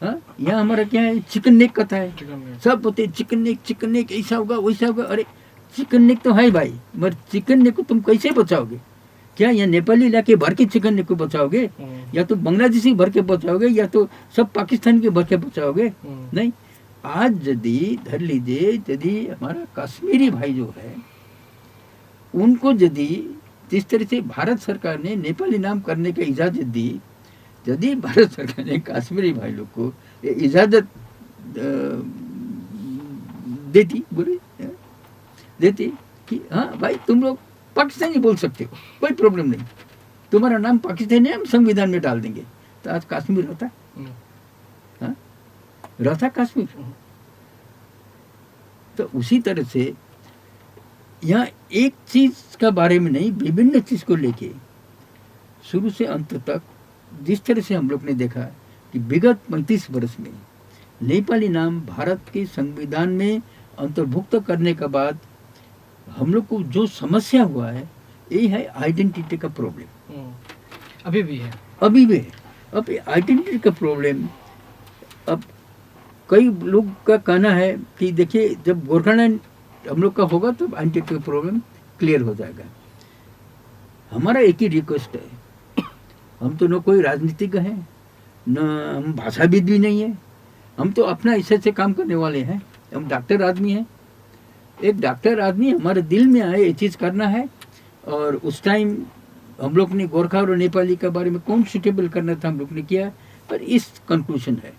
हाँ यहाँ हमारा क्या है, चिकन नेक कथा है, सब बोलते चिकन नेक ऐसा होगा वैसा होगा। अरे चिकन नेक तो है भाई, मगर चिकन नेक को तुम कैसे बचाओगे? क्या यहाँ नेपाली इलाके भर के चिकन नेक को बचाओगे, या तो बांग्लादेशी भर के बचाओगे, या तो सब पाकिस्तान के भर के बचाओगे? नहीं। आज यदि धर लीजिए, यदि हमारा कश्मीरी भाई जो है उनको यदि जिस तरह से भारत सरकार ने नेपाली नाम करने की इजाज़त दी, यदि भारत सरकार ने कश्मीरी भाई लोग को इजाज़त देती कि हाँ भाई तुम लोग पाकिस्तानी बोल सकते हो, कोई प्रॉब्लम नहीं, तुम्हारा नाम पाकिस्तानी है, हम संविधान में डाल देंगे, तो आज कश्मीर रहता, हाँ रहता कश्मीर। तो उसी तरह से यहाँ एक चीज का बारे में नहीं, विभिन्न चीज को लेके शुरू से अंत तक जिस तरह से हम लोग ने देखा कि विगत 35 वर्ष में नेपाली नाम भारत के संविधान में अंतर्भुक्त करने के बाद हम लोग को जो समस्या हुआ है, ये है आइडेंटिटी का प्रॉब्लम। अभी भी है। अब आइडेंटिटी का प्रॉब्लम, अब कई लोग का कहना है कि देखिए जब गोरखालैंड हम लोग का होगा तो आइडेंटिटी का प्रॉब्लम क्लियर हो जाएगा। हमारा एक ही रिक्वेस्ट है, हम तो न कोई राजनीतिज्ञ हैं, न हम भाषाविद भी नहीं है, हम तो अपना ऐसे से काम करने वाले हैं, हम डॉक्टर आदमी हैं। एक डॉक्टर आदमी हमारे दिल में आए ये चीज़ करना है, और उस टाइम हम लोग ने गोरखा और नेपाली के बारे में कौन सुटेबल करना था हम लोग ने किया, पर इस कंक्लूजन है।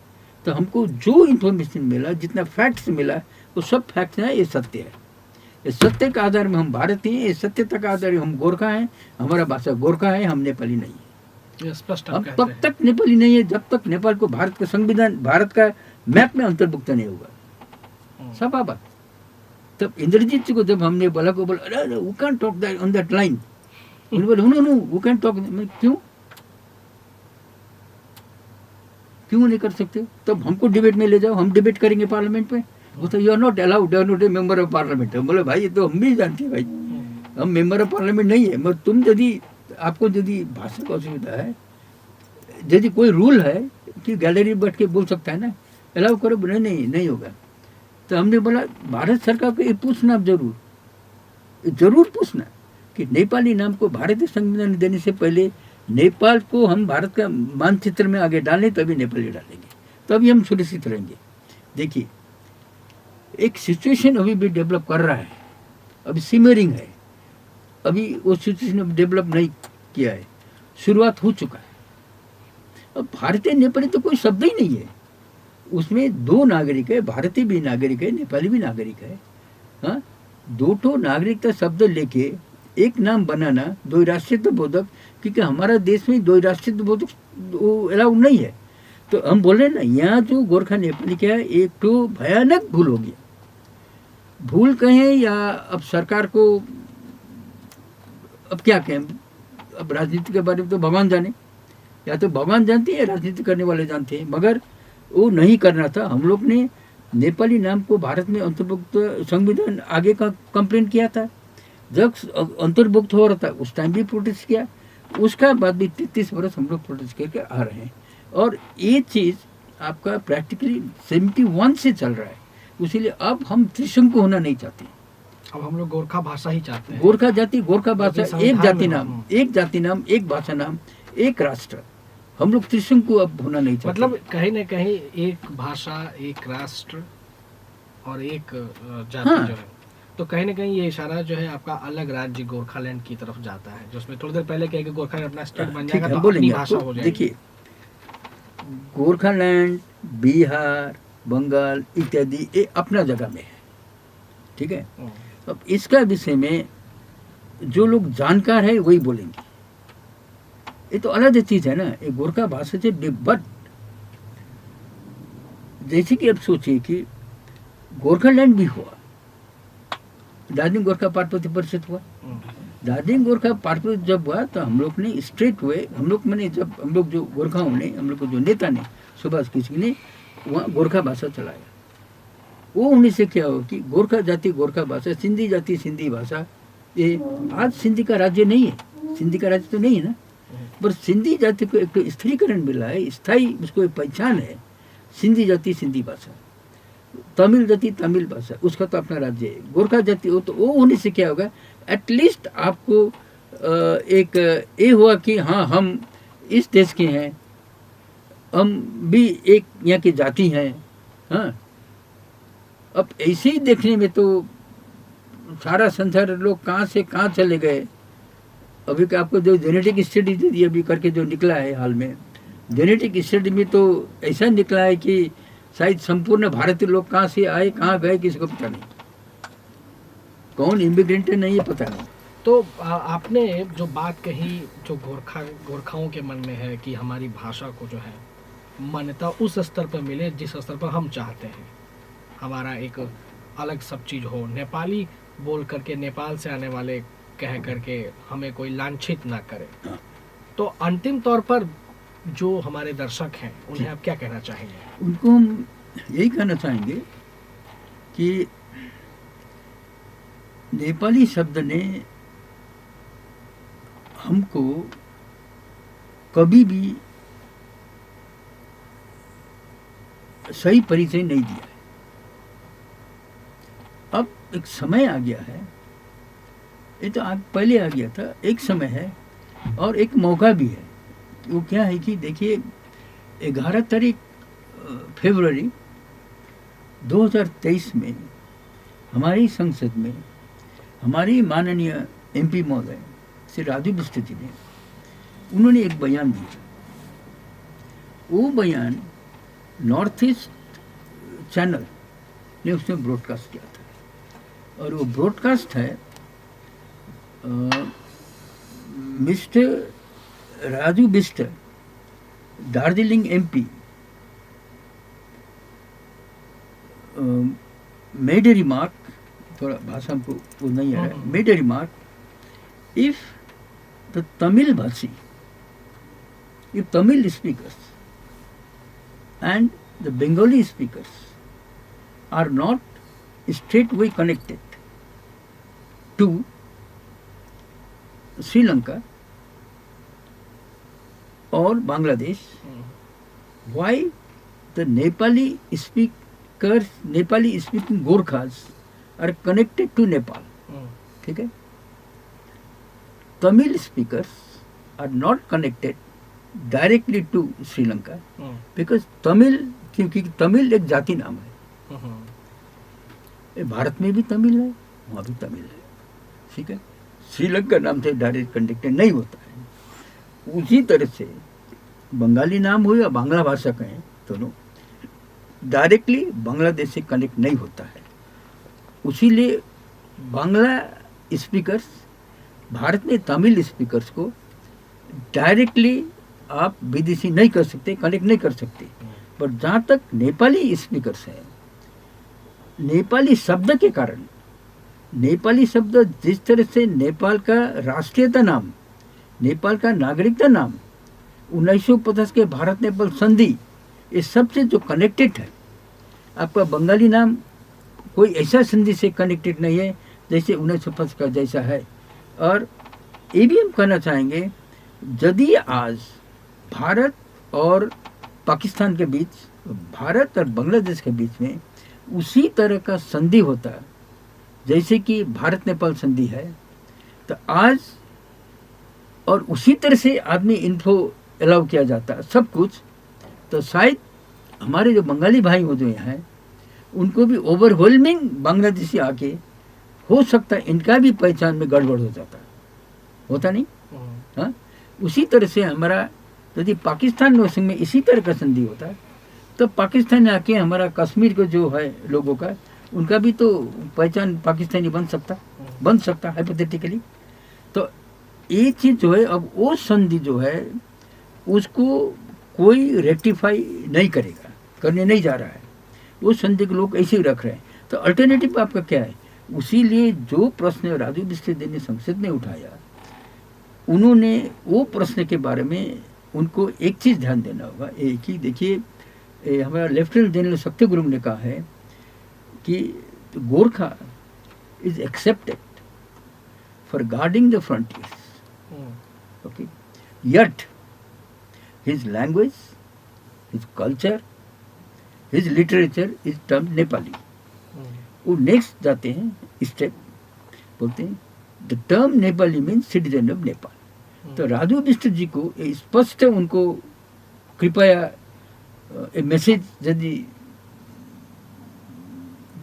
तो हमको जो इन्फॉर्मेशन मिला, जितना फैक्ट्स मिला, वो सब फैक्ट्स हैं, ये सत्य है। ये सत्य के आधार में हम भारतीय हैं, ये सत्यता का आधार में हम गोरखा हैं, हमारा भाषा गोरखा है, हम नेपाली नहीं है। हम तब तक नेपाली नहीं है जब तक नेपाल को भारत का संविधान, भारत का मैप में अंतर्भुक्त नहीं होगा। सब बात। तब इंद्रजीत जी को जब हमने बोला अरे we can talk that on that line, उन्होंने बोला नो वी कैन टॉक। क्यों नहीं कर सकते? तब हमको डिबेट में ले जाओ, हम डिबेट करेंगे पार्लियामेंट में। वो तो you are not allowed, you are not a member of parliament. हम बोले भाई ये तो हम भी जानते हैं भाई, हम मेंबर ऑफ पार्लियामेंट नहीं है, मगर तुम यदि आपको यदि भाषा का असुविधा है, यदि कोई रूल है कि गैलरी बैठ के बोल सकता है ना, अलाउ करो। बोले नहीं होगा। तो हमने बोला भारत सरकार को ये पूछना जरूर पूछना कि नेपाली नाम को भारतीय संविधान देने से पहले नेपाल को हम भारत का मानचित्र में आगे डालें, तभी नेपाली डालेंगे, तभी हम सुरक्षित रहेंगे। देखिए, एक सिचुएशन अभी भी डेवलप कर रहा है, अभी सिमरिंग है, अभी वो सिचुएशन डेवलप नहीं किया है, शुरुआत हो चुका है। अब भारतीय नेपाली तो कोई शब्द ही नहीं है, उसमें दो नागरिक है, भारतीय भी नागरिक है, नेपाली भी नागरिक है। हाँ, दो ठो नागरिकता शब्द लेके एक नाम बनाना दो राष्ट्रीय बोधक, क्योंकि हमारा देश में दो राष्ट्रीय बोधक वो अलाउड नहीं है। तो हम बोल रहे हैं ना, यहाँ जो गोरखा नेपाली क्या है, एक तो भयानक भूल हो गया, भूल कहें या अब सरकार को अब क्या कहें, अब राजनीति के बारे में तो भगवान जाने, या तो भगवान जानते हैं, राजनीति करने वाले जानते हैं, मगर वो नहीं करना था। हम लोग ने नेपाली नाम को भारत में अंतर्भुक्त संविधान आगे का कंप्लेंट किया था, जब अंतर्भुक्त हो रहा था उस टाइम भी प्रोटेस्ट किया, उसका बाद भी 33 वर्ष हम लोग प्रोटेस्ट करके आ रहे हैं। और ये चीज़ आपका प्रैक्टिकली 71 से चल रहा है, इसीलिए अब हम त्रिशंकु होना नहीं चाहते। अब हम लोग गोरखा भाषा ही चाहते हैं। गोरखा जाति, गोरखा भाषा, लेकिन एक संविधान जाति में नाम, एक जाति नाम, एक भाषा नाम, एक राष्ट्र। हम लोग त्रिशंकु अब होना नहीं चाहते। मतलब कहीं न कहीं एक भाषा, एक राष्ट्र और एक जाति हाँ। जो है, तो कहीं न कहीं ये इशारा जो है आपका अलग राज्य गोरखालैंड की तरफ जाता है, जिसमें थोड़ी देर पहले कहा कि गोरखालैंड अपना स्टेट बन ठीक जाएगा है, तो हम बोलेंगे अपनी भाषा आपको। हो जाएगी। देखिए, गोरखालैंड, बिहार, बंगाल इत्यादि ये अपना जगह में है, ठीक है। अब इसका विषय में जो लोग जानकार है वही बोलेंगे, ये तो अलग चीज है ना, ये गोरखा भाषा से। बट जैसे कि अब सोचिए कि गोरखालैंड भी हुआ, दार्जिलिंग गोरखा पार्वती परिषद हुआ, दार्जिलिंग गोरखा पार्वती जब हुआ तो हम लोग ने स्ट्रेट हुए, हम लोग मैंने जब हम लोग जो गोरखाओं ने, हम लोग को जो नेता ने सुभाष किसी ने वहाँ गोरखा भाषा चलाया। वो होने से क्या हो कि गोरखा जाति गोरखा भाषा, सिंधी जाति सिंधी भाषा, ये आज सिंधी का राज्य नहीं है, सिंधी का राज्य तो नहीं है ना, पर सिंधी जाति को एक तो स्थिरीकरण मिला है, स्थायी उसको एक पहचान है, सिंधी जाति सिंधी भाषा, तमिल जाति तमिल भाषा, उसका तो अपना राज्य है। गोरखा जाति तो वो होने से क्या होगा, एटलीस्ट आपको एक ये हुआ कि हाँ हम इस देश के हैं, हम भी एक यहाँ की जाति हैं। हाँ, अब ऐसे ही देखने में तो सारा संसार लोग कहाँ से कहाँ चले गए। अभी का आपको जो जेनेटिक स्टडी दी अभी करके जो निकला है हाल में, जेनेटिक स्टडी में तो ऐसा निकला है कि शायद संपूर्ण भारतीय लोग कहाँ से आए कहाँ गए किसी को पता नहीं, कौन इमिग्रेंट है नहीं पता नहीं। तो आपने जो बात कही, जो गोरखाओं के मन में है कि हमारी भाषा को जो है मान्यता उस स्तर पर मिले जिस स्तर पर हम चाहते हैं, हमारा एक अलग सब चीज़ हो, नेपाली बोल करके नेपाल से आने वाले कह करके हमें कोई लांछित ना करे। तो अंतिम तौर पर जो हमारे दर्शक हैं उन्हें आप क्या कहना चाहेंगे? उनको हम यही कहना चाहेंगे कि नेपाली शब्द ने हमको कभी भी सही परिचय नहीं दिया है। अब एक समय आ गया है, ये तो पहले आ गया था, एक समय है और एक मौका भी है। वो क्या है कि देखिए 11 तारीख फरवरी 2023 में हमारी संसद में हमारी माननीय MP महोदय श्री राजू बिष्ट जी ने, उन्होंने एक बयान दिया। वो बयान नॉर्थ ईस्ट चैनल ने उसमें ब्रॉडकास्ट किया था, और वो ब्रॉडकास्ट है mister Raju Bisht, Darjeeling MP, made a remark, थोड़ा भाषा हमको वो नहीं आ रहा है, made a remark, if the Tamil भाषी, if Tamil speakers and the Bengali speakers are not straightway connected to Sri Lanka or Bangladesh, why the Nepali speaking Gorkhas are connected to Nepal? ठीक है, Tamil speakers are not connected directly to Sri Lanka because Tamil, क्योंकि तमिल एक जाति नाम है, ये भारत में भी तमिल है, वहाँ भी तमिल है, ठीक है। श्रीलंका नाम से डायरेक्ट कनेक्टेड नहीं होता है। उसी तरह से बंगाली नाम हो या बांग्ला भाषा कहें, दोनों डायरेक्टली बांग्लादेश से कनेक्ट नहीं होता है। उसीलिए बांग्ला स्पीकर्स भारत में तमिल स्पीकर्स को डायरेक्टली आप विदेशी नहीं कर सकते, कनेक्ट नहीं कर सकते। पर जहाँ तक नेपाली स्पीकर्स हैं, नेपाली शब्द के कारण, नेपाली शब्द जिस तरह से नेपाल का राष्ट्रीयता नाम, नेपाल का नागरिकता नाम 1950 के भारत नेपाल संधि, ये सबसे जो कनेक्टेड है। आपका बंगाली नाम कोई ऐसा संधि से कनेक्टेड नहीं है जैसे 1950 का जैसा है। और ये भी हम कहना चाहेंगे, यदि आज भारत और पाकिस्तान के बीच, भारत और बांग्लादेश के बीच में उसी तरह का संधि होता जैसे कि भारत नेपाल संधि है, तो आज और उसी तरह से आदमी इन्फो अलाउ किया जाता सब कुछ, तो शायद हमारे जो बंगाली भाई हो जो यहाँ हैं, उनको भी ओवरवेलमिंग बांग्लादेशी आके हो सकता है इनका भी पहचान में गड़बड़ हो जाता, होता नहीं। हाँ, उसी तरह से हमारा यदि पाकिस्तान और संग में इसी तरह का संधि होता है, तो पाकिस्तान आके हमारा कश्मीर को जो है लोगों का, उनका भी तो पहचान पाकिस्तानी बन सकता हाइपोथेटिकली। तो ये चीज़ जो है, अब वो संधि जो है उसको कोई रेक्टिफाई नहीं करेगा, करने नहीं जा रहा है। वो संधि के लोग ऐसे ही रख रहे हैं। तो अल्टरनेटिव आपका क्या है? उसीलिए जो प्रश्न राजू बिस्टे ने संसद में उठाया, उन्होंने वो प्रश्न के बारे में उनको एक चीज़ ध्यान देना होगा, एक ही। देखिए, हमारा लेफ्टिनेंट जनरल सत्यगुरु ने कहा है कि Gorkha is accepted for guarding the frontiers, okay, yet his language, his culture, his literature is termed Nepali. वो नेक्स्ट जाते हैं स्टेप, बोलते हैं the term Nepali means citizen of Nepal. तो राजू बिष्ट जी को स्पष्ट उनको कृपया मैसेज यदि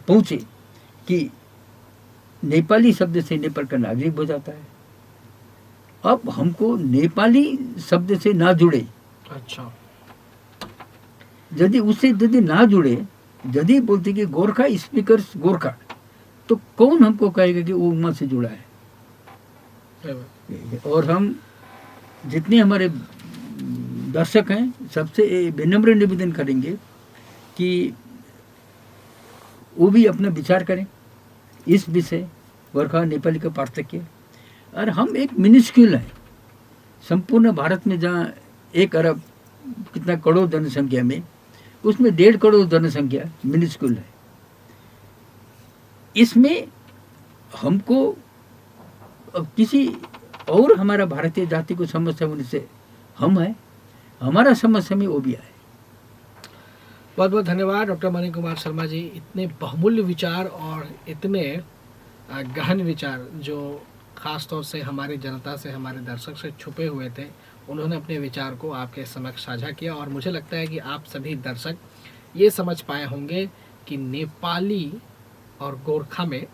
पहुँचे कि नेपाली शब्द से नेपाल का नागरिक हो जाता है, अब हमको नेपाली शब्द से ना जुड़े। अच्छा, यदि उससे यदि ना जुड़े, यदि बोलते कि गोरखा स्पीकर्स गोरखा, तो कौन हमको कहेगा कि वो उम्मा से जुड़ा है? और हम जितने हमारे दर्शक हैं सबसे विनम्र निवेदन करेंगे कि वो भी अपना विचार करें इस विषय गोरखा नेपाली का पार्थक्य। और हम एक मिनिस्क्यूल है संपूर्ण भारत में, जहाँ 1 अरब कितना करोड़ जनसंख्या में, उसमें 1.5 करोड़ जनसंख्या मिनिस्क्यूल है। इसमें हमको किसी और हमारा भारतीय जाति को समस्या होने से हम है, हमारा समस्या में वो भी है। बहुत बहुत धन्यवाद डॉक्टर मणि कुमार शर्मा जी, इतने बहुमूल्य विचार और इतने गहन विचार जो खास तौर से हमारी जनता से, हमारे दर्शक से छुपे हुए थे, उन्होंने अपने विचार को आपके समक्ष साझा किया। और मुझे लगता है कि आप सभी दर्शक ये समझ पाए होंगे कि नेपाली और गोरखा में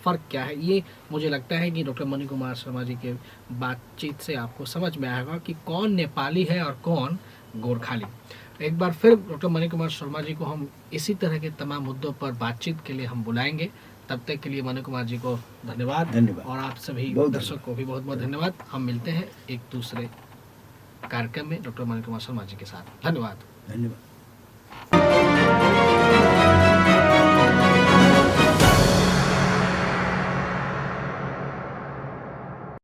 फ़र्क क्या है। ये मुझे लगता है कि डॉक्टर मणि कुमार शर्मा जी के बातचीत से आपको समझ में आएगा कि कौन नेपाली है और कौन गोरखाली। एक बार फिर डॉक्टर मणि कुमार शर्मा जी को हम इसी तरह के तमाम मुद्दों पर बातचीत के लिए हम बुलाएंगे। तब तक के लिए मणि कुमार जी को धन्यवाद और आप सभी दर्शक को भी बहुत बहुत धन्यवाद। हम मिलते हैं एक दूसरे कार्यक्रम में डॉक्टर मणि कुमार शर्मा जी के साथ। धन्यवाद।